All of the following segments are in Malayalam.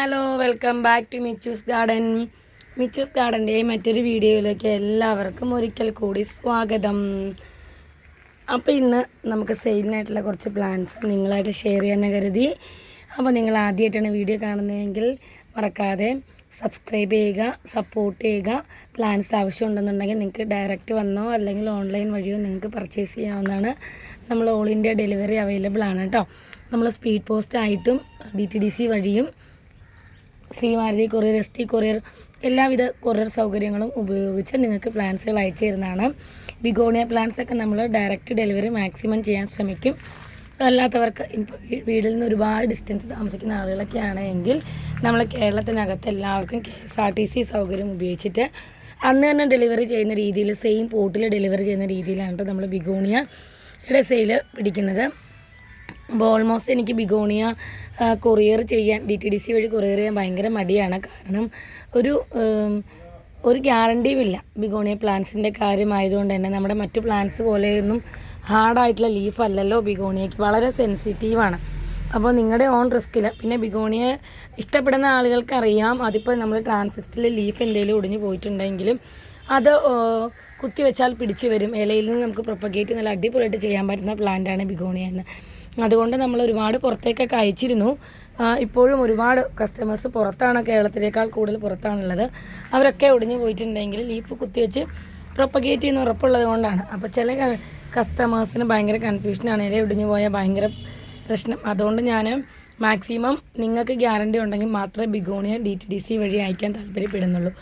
Hello welcome back to Michus garden. Michus ഗാർഡൻ്റെ മറ്റൊരു വീഡിയോയിലേക്ക് എല്ലാവർക്കും ഒരിക്കൽ കൂടി സ്വാഗതം. അപ്പോൾ ഇന്ന് നമുക്ക് സെയിലിനായിട്ടുള്ള കുറച്ച് പ്ലാൻസ് നിങ്ങളായിട്ട് ഷെയർ ചെയ്യാമെന്ന് കരുതി. അപ്പോൾ നിങ്ങൾ ആദ്യമായിട്ടാണ് വീഡിയോ കാണുന്നതെങ്കിൽ മറക്കാതെ സബ്സ്ക്രൈബ് ചെയ്യുക, സപ്പോർട്ട് ചെയ്യുക. പ്ലാൻസ് ആവശ്യമുണ്ടെന്നുണ്ടെങ്കിൽ നിങ്ങൾക്ക് ഡയറക്റ്റ് വന്നോ അല്ലെങ്കിൽ ഓൺലൈൻ വഴിയോ നിങ്ങൾക്ക് പർച്ചേസ് ചെയ്യാവുന്നതാണ്. നമ്മൾ ഓൾ ഇന്ത്യ ഡെലിവറി അവൈലബിൾ ആണ് കേട്ടോ. നമ്മൾ സ്പീഡ് പോസ്റ്റ് ആയിട്ടും DTDC വഴിയും ശ്രീമാരുതി കൊറിയർ, ST കൊറിയർ എല്ലാവിധ കൊറിയർ സൗകര്യങ്ങളും ഉപയോഗിച്ച് നിങ്ങൾക്ക് പ്ലാൻസുകൾ അയച്ചു തരുന്നതാണ്. ബിഗോണിയ പ്ലാൻസൊക്കെ നമ്മൾ ഡയറക്റ്റ് ഡെലിവറി മാക്സിമം ചെയ്യാൻ ശ്രമിക്കും. അല്ലാത്തവർക്ക് ഇപ്പോൾ വീട്ടിൽ നിന്ന് ഒരുപാട് ഡിസ്റ്റൻസ് താമസിക്കുന്ന ആളുകളൊക്കെ ആണെങ്കിൽ നമ്മൾ കേരളത്തിനകത്ത് എല്ലാവർക്കും KSRTC സൗകര്യം ഉപയോഗിച്ചിട്ട് അന്ന് തന്നെ ഡെലിവറി ചെയ്യുന്ന രീതിയിൽ സെയിം പോർട്ടിൽ ഡെലിവറി ചെയ്യുന്ന രീതിയിലാണ് നമ്മൾ ബിഗോണിയയുടെ സെയിൽ പിടിക്കുന്നത്. അപ്പോൾ ഓൾമോസ്റ്റ് എനിക്ക് ബിഗോണിയ കൊറിയർ ചെയ്യാൻ DTDC വഴി കൊറിയർ ചെയ്യാൻ ഭയങ്കര മടിയാണ്. കാരണം ഒരു ഗ്യാരണ്ടിയും ഇല്ല ബിഗോണിയ പ്ലാന്റ്സിൻ്റെ കാര്യമായതുകൊണ്ട് തന്നെ. നമ്മുടെ മറ്റു പ്ലാന്റ്സ് പോലെയൊന്നും ഹാർഡായിട്ടുള്ള ലീഫ് അല്ലല്ലോ ബിഗോണിയയ്ക്ക്, വളരെ സെൻസിറ്റീവാണ്. അപ്പോൾ നിങ്ങളുടെ ഓൺ റിസ്കിൽ, പിന്നെ ബിഗോണിയ ഇഷ്ടപ്പെടുന്ന ആളുകൾക്കറിയാം അതിപ്പോൾ നമ്മൾ ട്രാൻസിസ്റ്റിൽ ലീഫ് എന്തെങ്കിലും ഒടിഞ്ഞു പോയിട്ടുണ്ടെങ്കിലും അത് കുത്തിവെച്ചാൽ പിടിച്ചു വരും. ഇലയിൽ നിന്ന് നമുക്ക് പ്രൊപ്പഗേറ്റ് നല്ല അടിപൊളിയായിട്ട് ചെയ്യാൻ പറ്റുന്ന പ്ലാന്റാണ് ബിഗോണിയ എന്ന്. അതുകൊണ്ട് നമ്മൾ ഒരുപാട് പുറത്തേക്കൊക്കെ അയച്ചിരുന്നു. ഇപ്പോഴും ഒരുപാട് കസ്റ്റമേഴ്സ് പുറത്താണ്, കേരളത്തിലേക്കാൾ കൂടുതൽ പുറത്താണുള്ളത്. അവരൊക്കെ ഒടിഞ്ഞു പോയിട്ടുണ്ടെങ്കിൽ ലീഫ് കുത്തിവെച്ച് പ്രൊപ്പഗേറ്റ് ചെയ്യുന്ന ഉറപ്പുള്ളത് കൊണ്ടാണ്. അപ്പോൾ ചില കസ്റ്റമേഴ്സിന് ഭയങ്കര കൺഫ്യൂഷനാണ്, ഇല ഒടിഞ്ഞു പോയാൽ ഭയങ്കര പ്രശ്നം. അതുകൊണ്ട് ഞാൻ മാക്സിമം നിങ്ങൾക്ക് ഗ്യാരണ്ടി ഉണ്ടെങ്കിൽ മാത്രമേ ബിഗോണിയ DTDC വഴി അയക്കാൻ താല്പര്യപ്പെടുന്നുള്ളൂ.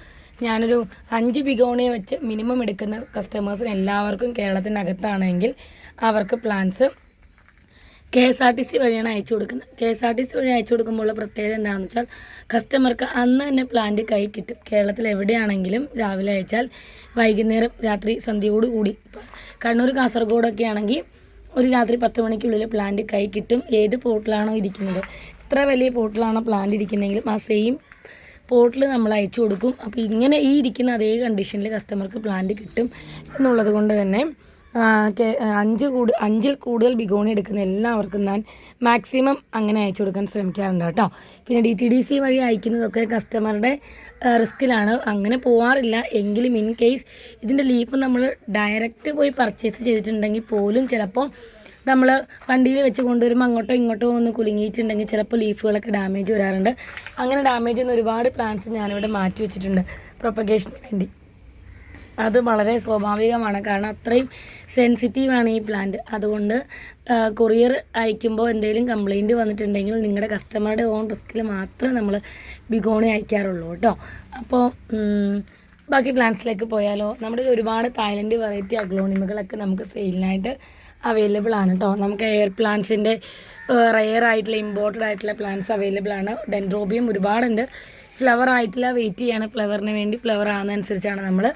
ഞാനൊരു 5 ബിഗോണിയ വെച്ച് മിനിമം എടുക്കുന്ന കസ്റ്റമേഴ്സിന് എല്ലാവർക്കും കേരളത്തിനകത്താണെങ്കിൽ അവർക്ക് പ്ലാൻസ് KSRTC വഴിയാണ് അയച്ചു കൊടുക്കുന്നത്. KSRTC വഴി അയച്ചു കൊടുക്കുമ്പോൾ ഉള്ള പ്രത്യേകത എന്താണെന്ന് വെച്ചാൽ കസ്റ്റമർക്ക് അന്ന് തന്നെ പ്ലാന്റ് കൈ കിട്ടും. കേരളത്തിൽ എവിടെയാണെങ്കിലും രാവിലെ അയച്ചാൽ വൈകുന്നേരം രാത്രി സന്ധ്യയോടുകൂടി, ഇപ്പോൾ കണ്ണൂർ കാസർഗോഡൊക്കെ ആണെങ്കിൽ ഒരു രാത്രി 10 മണിക്കുള്ളിൽ പ്ലാന്റ് കൈ കിട്ടും. ഏത് പോർട്ടിലാണോ ഇരിക്കുന്നത്, എത്ര വലിയ പോർട്ടിലാണോ പ്ലാന്റ് ഇരിക്കുന്നതെങ്കിലും ആ സെയിം പോർട്ടിൽ നമ്മൾ അയച്ചു കൊടുക്കും. അപ്പോൾ ഇങ്ങനെ ഈ ഇരിക്കുന്ന അതേ കണ്ടീഷനിൽ കസ്റ്റമർക്ക് പ്ലാന്റ് കിട്ടും എന്നുള്ളത് കൊണ്ട് തന്നെ 5 കൂടുതൽ ബിഗോണി എടുക്കുന്ന എല്ലാവർക്കും ഞാൻ മാക്സിമം അങ്ങനെ അയച്ചു കൊടുക്കാൻ ശ്രമിക്കാറുണ്ട് കേട്ടോ. പിന്നെ DTDC വഴി അയക്കുന്നതൊക്കെ കസ്റ്റമറുടെ റിസ്ക്കിലാണ്, അങ്ങനെ പോവാറില്ല. എങ്കിലും ഇൻ കേസ് ഇതിൻ്റെ ലീഫ് നമ്മൾ ഡയറക്റ്റ് പോയി പർച്ചേസ് ചെയ്തിട്ടുണ്ടെങ്കിൽ പോലും ചിലപ്പോൾ നമ്മൾ വണ്ടിയിൽ വെച്ച് കൊണ്ടുവരുമ്പോൾ അങ്ങോട്ടോ ഇങ്ങോട്ടോ ഒന്ന് കുലുങ്ങിയിട്ടുണ്ടെങ്കിൽ ചിലപ്പോൾ ലീഫുകളൊക്കെ ഡാമേജ് വരാറുണ്ട്. അങ്ങനെ ഡാമേജ് ചെയ്യുന്ന ഒരുപാട് പ്ലാന്റ്സ് ഞാനിവിടെ മാറ്റി വെച്ചിട്ടുണ്ട് പ്രൊപ്പഗേഷന് വേണ്ടി. അത് വളരെ സ്വാഭാവികമാണ്, കാരണം അത്രയും സെൻസിറ്റീവാണ് ഈ പ്ലാന്റ്. അതുകൊണ്ട് കൊറിയർ അയക്കുമ്പോൾ എന്തെങ്കിലും കംപ്ലയിൻറ്റ് വന്നിട്ടുണ്ടെങ്കിൽ നിങ്ങളുടെ കസ്റ്റമറുടെ ഓൺ റിസ്കിൽ മാത്രമേ നമ്മൾ ബിഗോണി അയക്കാറുള്ളൂ കേട്ടോ. അപ്പോൾ ബാക്കി പ്ലാന്റ്സിലേക്ക് പോയാലോ. നമ്മുടെ ഒരുപാട് തായ്ലൻഡ് വെറൈറ്റി അഗ്ലോണിമകളൊക്കെ നമുക്ക് സെയിലിനായിട്ട് അവൈലബിൾ ആണ് കേട്ടോ. നമുക്ക് എയർ പ്ലാന്റ്സിൻ്റെ റെയർ ആയിട്ടുള്ള ഇമ്പോർട്ടഡ് ആയിട്ടുള്ള പ്ലാന്റ്സ് അവൈലബിൾ ആണ്. ഡെൻഡ്രോബിയം ഒരുപാടുണ്ട്. ഫ്ലവർ ആയിട്ടില്ല, വെയിറ്റ് ചെയ്യാണ് ഫ്ലവറിന് വേണ്ടി. ഫ്ലവർ ആകുന്നതനുസരിച്ചാണ് നമ്മൾ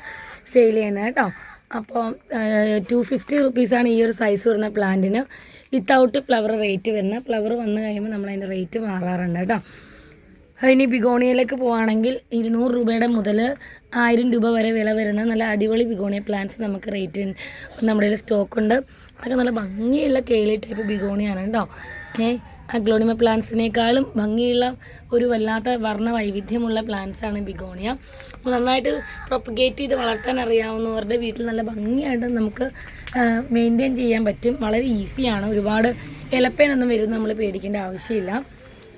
സെയിൽ ചെയ്യുന്നത് കേട്ടോ. അപ്പോൾ 250 റുപ്പീസാണ് ഈ ഒരു സൈസ് വരുന്ന പ്ലാന്റിന്. വിത്തൗട്ട് ഫ്ലവർ റേറ്റ് വരുന്ന. ഫ്ലവർ വന്നു കഴിയുമ്പോൾ നമ്മളതിൻ്റെ റേറ്റ് മാറാറുണ്ട് കേട്ടോ. ഇനി ബിഗോണിയയിലേക്ക് പോവുകയാണെങ്കിൽ 200 രൂപയുടെ മുതൽ 1000 രൂപ വരെ വില വരുന്ന നല്ല അടിപൊളി ബിഗോണിയ പ്ലാന്റ്സ് നമുക്ക് റേറ്റ് നമ്മുടെ കയ്യിൽ സ്റ്റോക്കുണ്ട്. അതൊക്കെ നല്ല ഭംഗിയുള്ള കേളി ടൈപ്പ് ബിഗോണിയാണ് കേട്ടോ. അഗ്ലോണിമ പ്ലാന്റ്സിനേക്കാളും ഭംഗിയുള്ള ഒരു വല്ലാത്ത വർണ്ണ വൈവിധ്യമുള്ള പ്ലാന്റ്സാണ് ബിഗോണിയ. നന്നായിട്ട് പ്രൊപ്പഗേറ്റ് ചെയ്ത് വളർത്താൻ അറിയാവുന്നവരുടെ വീട്ടിൽ നല്ല ഭംഗിയായിട്ട് നമുക്ക് മെയിൻറ്റെയിൻ ചെയ്യാൻ പറ്റും. വളരെ ഈസിയാണ്. ഒരുപാട് ഇലപ്പേനൊന്നും വരും, നമ്മൾ പേടിക്കേണ്ട ആവശ്യമില്ല.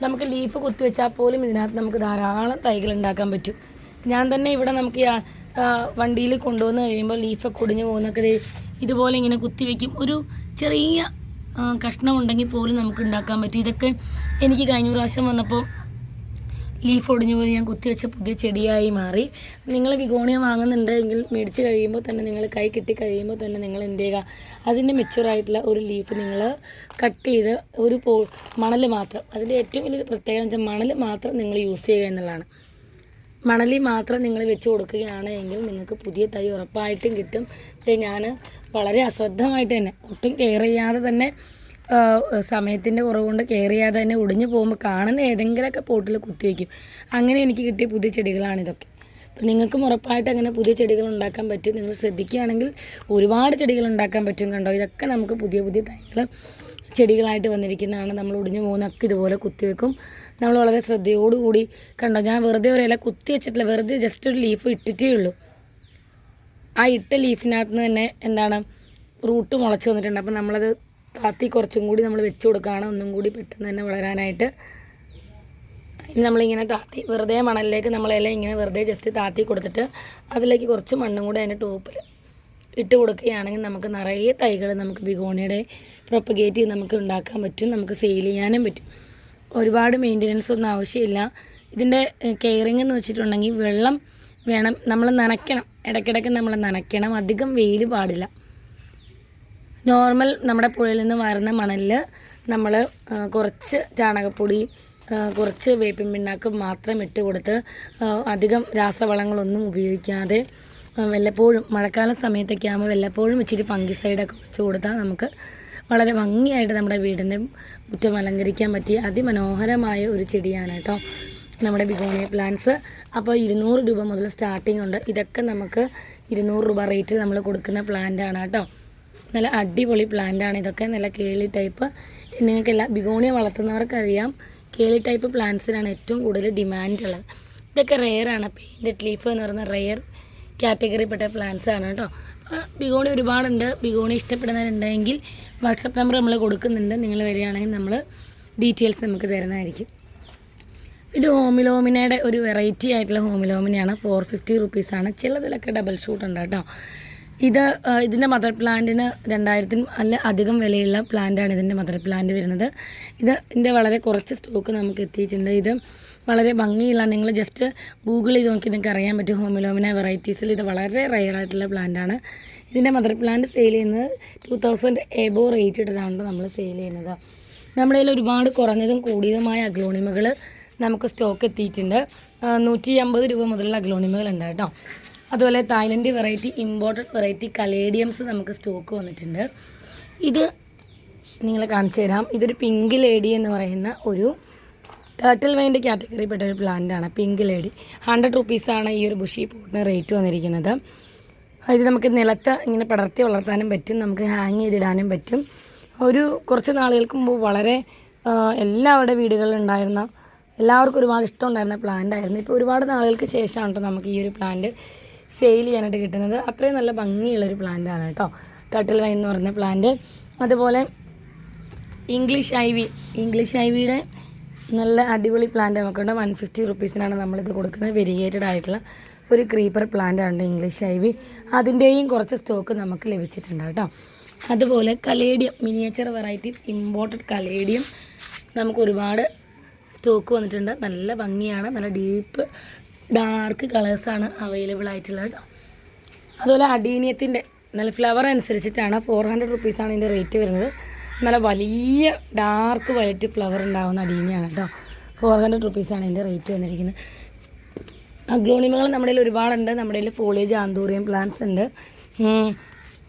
നമുക്ക് ലീഫ് കുത്തിവെച്ചാൽ പോലും ഇതിനകത്ത് നമുക്ക് ധാരാളം തൈകൾ ഉണ്ടാക്കാൻ പറ്റും. ഞാൻ തന്നെ ഇവിടെ നമുക്ക് വണ്ടിയിൽ കൊണ്ടുവന്ന് കഴിയുമ്പോൾ ലീഫൊക്കെ ഒടിഞ്ഞു പോകുന്നൊക്കെ ഇതുപോലെ ഇങ്ങനെ കുത്തിവെക്കും. ഒരു ചെറിയ കഷ്ണം ഉണ്ടെങ്കിൽ പോലും നമുക്ക് ഉണ്ടാക്കാൻ പറ്റും. ഇതൊക്കെ എനിക്ക് കഴിഞ്ഞ പ്രാവശ്യം വന്നപ്പോൾ ലീഫ് ഒടിഞ്ഞു പോയി ഞാൻ കുത്തിവെച്ച പുതിയ ചെടിയായി മാറി. നിങ്ങൾ ബിഗോണിയ വാങ്ങുന്നുണ്ടെങ്കിൽ മേടിച്ച് കഴിയുമ്പോൾ തന്നെ, നിങ്ങൾ കൈ കിട്ടി കഴിയുമ്പോൾ തന്നെ നിങ്ങൾ എന്ത് ചെയ്യുക, അതിൻ്റെ മെച്ചുവറായിട്ടുള്ള ഒരു ലീഫ് നിങ്ങൾ കട്ട് ചെയ്ത് ഒരു മണൽ മാത്രം, അതിൻ്റെ ഏറ്റവും വലിയ പ്രത്യേകത വെച്ചാൽ മണൽ മാത്രം നിങ്ങൾ യൂസ് ചെയ്യുക എന്നുള്ളതാണ്. മണലിൽ മാത്രം നിങ്ങൾ വെച്ച് കൊടുക്കുകയാണെങ്കിൽ നിങ്ങൾക്ക് പുതിയ തൈ ഉറപ്പായിട്ടും കിട്ടും. ഞാൻ വളരെ അശ്രദ്ധമായിട്ട് തന്നെ, ഒട്ടും കെയർ ചെയ്യാതെ തന്നെ, സമയത്തിൻ്റെ കുറവുകൊണ്ട് കെയർ ചെയ്യാതെ തന്നെ ഒടിഞ്ഞു പോകുമ്പോൾ കാണുന്ന ഏതെങ്കിലുമൊക്കെ പോട്ടിൽ കുത്തിവെക്കും. അങ്ങനെ എനിക്ക് കിട്ടിയ പുതിയ ചെടികളാണിതൊക്കെ. അപ്പോൾ നിങ്ങൾക്കും ഉറപ്പായിട്ട് അങ്ങനെ പുതിയ ചെടികൾ ഉണ്ടാക്കാൻ പറ്റും. നിങ്ങൾ ശ്രദ്ധിക്കുകയാണെങ്കിൽ ഒരുപാട് ചെടികൾ ഉണ്ടാക്കാൻ പറ്റും. കണ്ടോ, ഇതൊക്കെ നമുക്ക് പുതിയ പുതിയ തൈകൾ ചെടികളായിട്ട് വന്നിരിക്കുന്നതാണ്. നമ്മൾ ഒടിഞ്ഞു പോകുന്നൊക്കെ ഇതുപോലെ കുത്തിവെക്കും. നമ്മൾ വളരെ ശ്രദ്ധയോടുകൂടി കണ്ടോ, ഞാൻ വെറുതെ ഒരു ഇല കുത്തി വെച്ചിട്ടില്ല, വെറുതെ ജസ്റ്റ് ഒരു ലീഫ് ഇട്ടിട്ടേ ഉള്ളൂ. ആ ഇട്ട ലീഫിനകത്ത് നിന്ന് തന്നെ എന്താണ് റൂട്ട് മുളച്ച് വന്നിട്ടുണ്ട്. അപ്പം നമ്മളത് താത്തി കുറച്ചും കൂടി നമ്മൾ വെച്ച് കൊടുക്കുകയാണ്, ഒന്നും കൂടി പെട്ടെന്ന് തന്നെ വളരാനായിട്ട്. ഇനി നമ്മളിങ്ങനെ താത്തി വെറുതെ മണലിലേക്ക് നമ്മളെല്ലാം ഇങ്ങനെ വെറുതെ ജസ്റ്റ് താത്തി കൊടുത്തിട്ട് അതിലേക്ക് കുറച്ച് മണ്ണും കൂടി അതിൻ്റെ ടോപ്പിൽ ഇട്ട് കൊടുക്കുകയാണെങ്കിൽ നമുക്ക് നിറയെ തൈകൾ നമുക്ക് ബിഗോണിയുടെ പ്രൊപ്പഗേറ്റ് ചെയ്ത് നമുക്ക് ഉണ്ടാക്കാൻ പറ്റും, നമുക്ക് സെയിൽ ചെയ്യാനും പറ്റും. ഒരുപാട് മെയിൻ്റനൻസ് ഒന്നും ആവശ്യമില്ല. ഇതിൻ്റെ കെയറിങ് എന്ന് വെച്ചിട്ടുണ്ടെങ്കിൽ വെള്ളം വേണം, നമ്മൾ നനയ്ക്കണം, ഇടയ്ക്കിടയ്ക്ക് നമ്മൾ നനയ്ക്കണം, അധികം വെയിൽ പാടില്ല. നോർമൽ നമ്മുടെ പുഴയിൽ നിന്ന് വരുന്ന മണലിൽ നമ്മൾ കുറച്ച് ചാണകപ്പൊടി, കുറച്ച് വേപ്പിൻ പിണ്ണാക്ക് മാത്രം ഇട്ട് കൊടുത്ത് അധികം രാസവളങ്ങളൊന്നും ഉപയോഗിക്കാതെ വല്ലപ്പോഴും മഴക്കാല സമയത്തൊക്കെ ആകുമ്പോൾ വല്ലപ്പോഴും ഇച്ചിരി ഫംഗിസൈഡൊക്കെ ഒഴിച്ച് കൊടുത്താൽ നമുക്ക് വളരെ ഭംഗിയായിട്ട് നമ്മുടെ വീടിൻ്റെ മുറ്റം അലങ്കരിക്കാൻ പറ്റിയ അതിമനോഹരമായ ഒരു ചെടിയാണ് കേട്ടോ നമ്മുടെ ബിഗോണിയ പ്ലാന്റ്സ്. അപ്പോൾ 200 രൂപ മുതൽ സ്റ്റാർട്ടിംഗ് ഉണ്ട്. ഇതൊക്കെ നമുക്ക് 200 രൂപ റേറ്റിൽ നമ്മൾ കൊടുക്കുന്ന പ്ലാന്റാണ് കേട്ടോ. നല്ല അടിപൊളി പ്ലാന്റാണ് ഇതൊക്കെ, നല്ല കേളി ടൈപ്പ്. നിങ്ങൾക്കെല്ലാം ബിഗോണിയ വളർത്തുന്നവർക്കറിയാം, കേളി ടൈപ്പ് പ്ലാന്റ്സിനാണ് ഏറ്റവും കൂടുതൽ ഡിമാൻഡ് ഉള്ളത്. ഇതൊക്കെ റെയറാണ്, പെയിൻറ്റഡ് ലീഫ് എന്ന് പറയുന്ന റെയർ കാറ്റഗറിപ്പെട്ട പ്ലാന്റ്സ് ആണ് കേട്ടോ. ബിഗോണി ഒരുപാടുണ്ട്. ബിഗോണി ഇഷ്ടപ്പെടുന്നവരുണ്ടെങ്കിൽ വാട്സപ്പ് നമ്പർ നമ്മൾ കൊടുക്കുന്നുണ്ട്, നിങ്ങൾ വരികയാണെങ്കിൽ നമ്മൾ ഡീറ്റെയിൽസ് നമുക്ക് തരുന്നതായിരിക്കും. ഇത് ഹോമിലോമിനയുടെ ഒരു വെറൈറ്റി ആയിട്ടുള്ള ഹോമിലോമിനയാണ്. 450 റുപ്പീസാണ്. ചിലതിലൊക്കെ ഡബിൾ ഷൂട്ട് ഉണ്ട് കേട്ടോ. ഇതിൻ്റെ മദർ പ്ലാന്റിന് 2000 അല്ല അധികം വിലയുള്ള പ്ലാന്റാണ് ഇതിൻ്റെ മദർ പ്ലാന്റ് വരുന്നത്. ഇതിൻ്റെ വളരെ കുറച്ച് സ്റ്റോക്ക് നമുക്ക് എത്തിയിട്ടുണ്ട്. ഇത് വളരെ ഭംഗിയുള്ള, നിങ്ങൾ ജസ്റ്റ് ഗൂഗിൾ ചെയ്ത് നോക്കി നിങ്ങൾക്ക് അറിയാൻ പറ്റും. ഹോമിലോമിന വെറൈറ്റീസിൽ ഇത് വളരെ റെയറായിട്ടുള്ള പ്ലാന്റാണ്. ഇതിൻ്റെ മദർ പ്ലാന്റ് സെയിൽ ചെയ്യുന്നത് 2000 എബോ റേറ്റ് ഇട്ടിട്ടാണ് നമ്മൾ സെയിൽ ചെയ്യുന്നത്. നമ്മുടെ കയ്യിൽ ഒരുപാട് കുറഞ്ഞതും കൂടിയതുമായ അഗ്ലോണിമകൾ നമുക്ക് സ്റ്റോക്ക് എത്തിയിട്ടുണ്ട്. 150 രൂപ മുതലുള്ള അഗ്ലോണിമകളുണ്ട് കേട്ടോ. അതുപോലെ Thailand variety, imported variety caladiums നമുക്ക് സ്റ്റോക്ക് വന്നിട്ടുണ്ട്. ഇത് നിങ്ങൾ കാണിച്ചു തരാം. ഇതൊരു പിങ്ക് ലേഡി എന്ന് പറയുന്ന ഒരു ടേർട്ടിൽ വൈൻ്റെ കാറ്റഗറിപ്പെട്ട ഒരു പ്ലാന്റാണ് പിങ്ക് ലേഡി. 100 റുപ്പീസാണ് ഈ ഒരു ബുഷി പോട്ടിന് റേറ്റ് വന്നിരിക്കുന്നത്. ഇത് നമുക്ക് നിലത്ത് ഇങ്ങനെ പടർത്തി വളർത്താനും പറ്റും, നമുക്ക് ഹാങ് ചെയ്തിടാനും പറ്റും. കുറച്ച് നാളുകൾക്ക് മുമ്പ് വളരെ എല്ലാവരുടെ വീടുകളിലുണ്ടായിരുന്ന, എല്ലാവർക്കും ഒരുപാട് ഇഷ്ടമുണ്ടായിരുന്ന പ്ലാന്റ് ആയിരുന്നു. ഇപ്പോൾ ഒരുപാട് നാളുകൾക്ക് ശേഷമാണ് കേട്ടോ നമുക്ക് ഈ ഒരു പ്ലാന്റ് സെയിൽ ചെയ്യാനായിട്ട് കിട്ടുന്നത്. അത്രയും നല്ല ഭംഗിയുള്ളൊരു പ്ലാന്റാണ് കേട്ടോ ടർട്ടിൽ വൈൻ എന്ന് പറയുന്ന പ്ലാന്റ്. അതുപോലെ ഇംഗ്ലീഷ് ഐവിയുടെ നല്ല അടിപൊളി പ്ലാന്റ് നമുക്കുണ്ട്. 150 റുപ്പീസിനാണ് നമ്മളിത് കൊടുക്കുന്നത്. വെരിഗേറ്റഡ് ആയിട്ടുള്ള ഒരു ക്രീപ്പർ പ്ലാന്റ് ആണ് ഇംഗ്ലീഷ് ഐവി. അതിൻ്റെയും കുറച്ച് സ്റ്റോക്ക് നമുക്ക് ലഭിച്ചിട്ടുണ്ട് കേട്ടോ. അതുപോലെ caladium miniature variety imported caladium നമുക്ക് ഒരുപാട് സ്റ്റോക്ക് വന്നിട്ടുണ്ട്. നല്ല ഭംഗിയാണ്, നല്ല ഡീപ്പ് ഡാർക്ക് കളേഴ്സാണ് അവൈലബിൾ ആയിട്ടുള്ളത് കേട്ടോ. അതുപോലെ അഡീനിയത്തിൻ്റെ നല്ല ഫ്ലവർ അനുസരിച്ചിട്ടാണ് 400 റുപ്പീസാണ് ഇതിൻ്റെ റേറ്റ് വരുന്നത്. നല്ല വലിയ ഡാർക്ക് വൈറ്റ് ഫ്ലവർ ഉണ്ടാകുന്ന അഡീനിയാണ് കേട്ടോ. 400 റുപ്പീസാണ് ഇതിൻ്റെ റേറ്റ് വന്നിരിക്കുന്നത്. അഗ്ലോണിമകൾ നമ്മുടെ കയ്യിൽ ഒരുപാടുണ്ട്. നമ്മുടെ കയ്യിൽ ഫോളിയേജ് ആന്തൂറിയം പ്ലാന്റ്സ് ഉണ്ട്.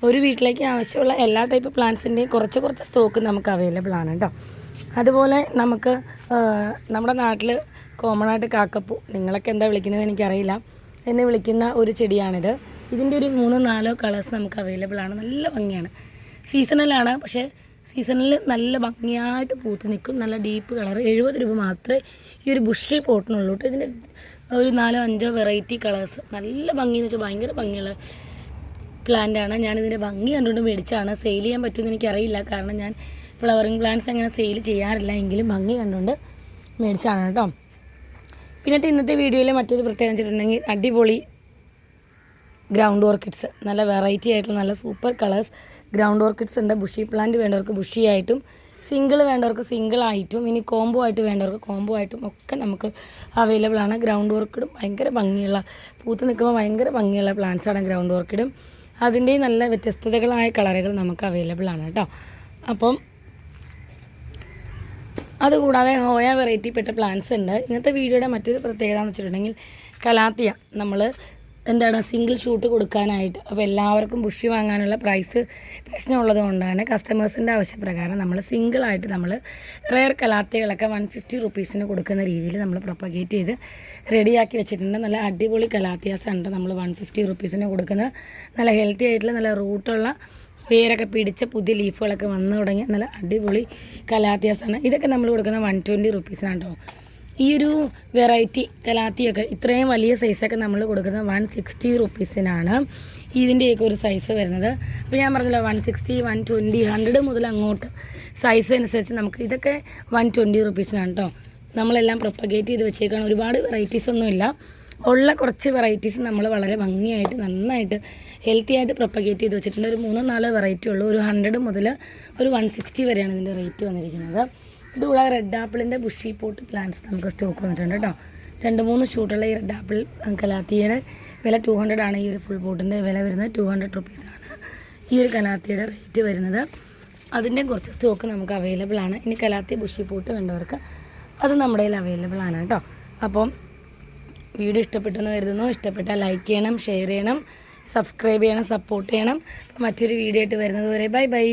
ഒരു വീട്ടിലേക്ക് ആവശ്യമുള്ള എല്ലാ ടൈപ്പ് പ്ലാന്റ്സിൻ്റെയും കുറച്ച് സ്റ്റോക്ക് നമുക്ക് അവൈലബിൾ ആണ് കേട്ടോ. അതുപോലെ നമുക്ക് നമ്മുടെ നാട്ടിൽ കോമൺ ആയിട്ട് കാക്കപ്പൂ, നിങ്ങളൊക്കെ എന്താ വിളിക്കുന്നത് എനിക്കറിയില്ല, എന്ന് വിളിക്കുന്ന ഒരു ചെടിയാണിത്. ഇതിൻ്റെ ഒരു 3-4 കളേഴ്സ് നമുക്ക് അവൈലബിൾ ആണ്. നല്ല ഭംഗിയാണ്. സീസണലാണ്, പക്ഷേ സീസണിൽ നല്ല ഭംഗിയായിട്ട് പൂത്ത് നിൽക്കും. നല്ല ഡീപ്പ് കളർ. 70 രൂപ മാത്രമേ ഈ ഒരു ബുഷി പോട്ടിനുള്ളൂ കേട്ടോ. ഇതിൻ്റെ ഒരു 4-5 വെറൈറ്റി കളേഴ്സ്. നല്ല ഭംഗിയെന്ന് വെച്ചാൽ ഭയങ്കര ഭംഗിയുള്ള പ്ലാന്റാണ്. ഞാനിതിൻ്റെ ഭംഗി കണ്ടുകൊണ്ട് മേടിച്ചാണ്. സെയിൽ ചെയ്യാൻ പറ്റുമെന്ന് എനിക്കറിയില്ല, കാരണം ഞാൻ ഫ്ലവറിങ് പ്ലാന്റ്സ് അങ്ങനെ സെയിൽ ചെയ്യാറില്ല. എങ്കിലും ഭംഗി കണ്ടുകൊണ്ട് മേടിച്ചാണ് കേട്ടോ. ഇന്നത്തെ വീഡിയോയിൽ മറ്റൊരു പ്രത്യേകത വെച്ചിട്ടുണ്ടെങ്കിൽ അടിപൊളി ഗ്രൗണ്ട് ഓർക്കിഡ്സ്, നല്ല വെറൈറ്റി ആയിട്ടുള്ള നല്ല സൂപ്പർ കളേഴ്സ് ഗ്രൗണ്ട് ഓർക്കിഡ്സ് ഉണ്ട്. ബുഷി പ്ലാന്റ് വേണ്ടവർക്ക് ബുഷി ആയിട്ടും, സിംഗിൾ വേണ്ടവർക്ക് സിംഗിൾ ആയിട്ടും, ഇനി കോംബോ ആയിട്ട് വേണ്ടവർക്ക് കോംബോ ആയിട്ടും ഒക്കെ നമുക്ക് അവൈലബിൾ ആണ്. ഗ്രൗണ്ട് ഓർക്കിഡും ഭയങ്കര ഭംഗിയുള്ള, പൂത്ത് നിൽക്കുമ്പോൾ ഭയങ്കര ഭംഗിയുള്ള പ്ലാന്റ്സാണ് ഗ്രൗണ്ട് ഓർക്കിഡും. അതിൻ്റെ നല്ല വ്യത്യസ്തതകളായ കളറുകൾ നമുക്ക് അവൈലബിൾ ആണ് കേട്ടോ. അപ്പം അതുകൂടാതെ ഹോയ വെറൈറ്റി പെട്ട പ്ലാന്റ്സ് ഉണ്ട്. ഇന്നത്തെ വീഡിയോയുടെ മറ്റൊരു പ്രത്യേകത എന്ന് വെച്ചിട്ടുണ്ടെങ്കിൽ കലാത്തിയ നമ്മൾ സിംഗിൾ ഷൂട്ട് കൊടുക്കാനായിട്ട്, അപ്പോൾ എല്ലാവർക്കും ബുഷി വാങ്ങാനുള്ള പ്രശ്നമുള്ളത് കൊണ്ടാണ് കസ്റ്റമേഴ്സിൻ്റെ ആവശ്യപ്രകാരം നമ്മൾ സിംഗിളായിട്ട് നമ്മൾ റെയർ കലാത്തികളൊക്കെ 150 റുപ്പീസിന് കൊടുക്കുന്ന രീതിയിൽ നമ്മൾ പ്രൊപ്പഗേറ്റ് ചെയ്ത് റെഡിയാക്കി വെച്ചിട്ടുണ്ട്. നല്ല അടിപൊളി കലാത്തിയാസ് ഉണ്ട് നമ്മൾ 150 റുപ്പീസിന് കൊടുക്കുന്നത്. നല്ല ഹെൽത്തി ആയിട്ടുള്ള നല്ല റൂട്ടുള്ള വേരൊക്കെ പിടിച്ച പുതിയ ലീഫുകളൊക്കെ വന്നു തുടങ്ങിയ നല്ല അടിപൊളി കലാത്തിയാസാണ്. ഇതൊക്കെ നമ്മൾ കൊടുക്കുന്നത് 120 റുപ്പീസിനാണ് കേട്ടോ. ഈ ഒരു വെറൈറ്റി കലാത്തിയൊക്കെ ഇത്രയും വലിയ സൈസൊക്കെ നമ്മൾ കൊടുക്കുന്നത് 160 റുപ്പീസിനാണ് ഇതിൻ്റെയൊക്കെ ഒരു സൈസ് വരുന്നത്. അപ്പോൾ ഞാൻ പറഞ്ഞല്ലോ 160, 120, 100 മുതൽ അങ്ങോട്ട് സൈസ് അനുസരിച്ച് നമുക്ക് ഇതൊക്കെ 120 റുപ്പീസിനാണ് കേട്ടോ. നമ്മളെല്ലാം പ്രൊപ്പഗേറ്റ് ചെയ്ത് വെച്ചേക്കാണ്. ഒരുപാട് വെറൈറ്റീസ് ഒന്നുമില്ല, ഉള്ള കുറച്ച് വെറൈറ്റീസ് നമ്മൾ വളരെ ഭംഗിയായിട്ട് നന്നായിട്ട് ഹെൽത്തി ആയിട്ട് പ്രൊപ്പഗേറ്റ് ചെയ്ത് വെച്ചിട്ടുണ്ട്. ഒരു 3-4 വെറൈറ്റി ഉള്ളൂ. ഒരു 100 മുതൽ ഒരു 160 വരെയാണ് ഇതിൻ്റെ റേറ്റ് വന്നിരിക്കുന്നത്. ഇതുകൂടാതെ റെഡ് ആപ്പിളിൻ്റെ ബുഷി പോട്ട് പ്ലാന്റ്സ് നമുക്ക് സ്റ്റോക്ക് വന്നിട്ടുണ്ട് കേട്ടോ. 2-3 ഷൂട്ടുള്ള ഈ റെഡ് ആപ്പിൾ കലാത്തിയുടെ വില 200 ആണ്. ഈ ഒരു ഫുൾ പോട്ടിൻ്റെ വില വരുന്നത് 200 റുപ്പീസാണ് ഈ ഒരു കലാത്തിയുടെ റേറ്റ് വരുന്നത്. അതിൻ്റെ കുറച്ച് സ്റ്റോക്ക് നമുക്ക് അവൈലബിൾ ആണ്. ഇനി കലാത്തി ബുഷി പോട്ട് വേണ്ടവർക്ക് അത് നമ്മുടെ കയ്യിൽ അവൈലബിൾ ആണ് കേട്ടോ. അപ്പം വീഡിയോ ഇഷ്ടപ്പെട്ടെന്ന് കരുതുന്നു. ഇഷ്ടപ്പെട്ടാൽ ലൈക്ക് ചെയ്യണം, ഷെയർ ചെയ്യണം, സബ്സ്ക്രൈബ് ചെയ്യണം, സപ്പോർട്ട് ചെയ്യണം. മറ്റൊരു വീഡിയോ ആയിട്ട് വരുന്നത് വരെ ബൈ ബൈ.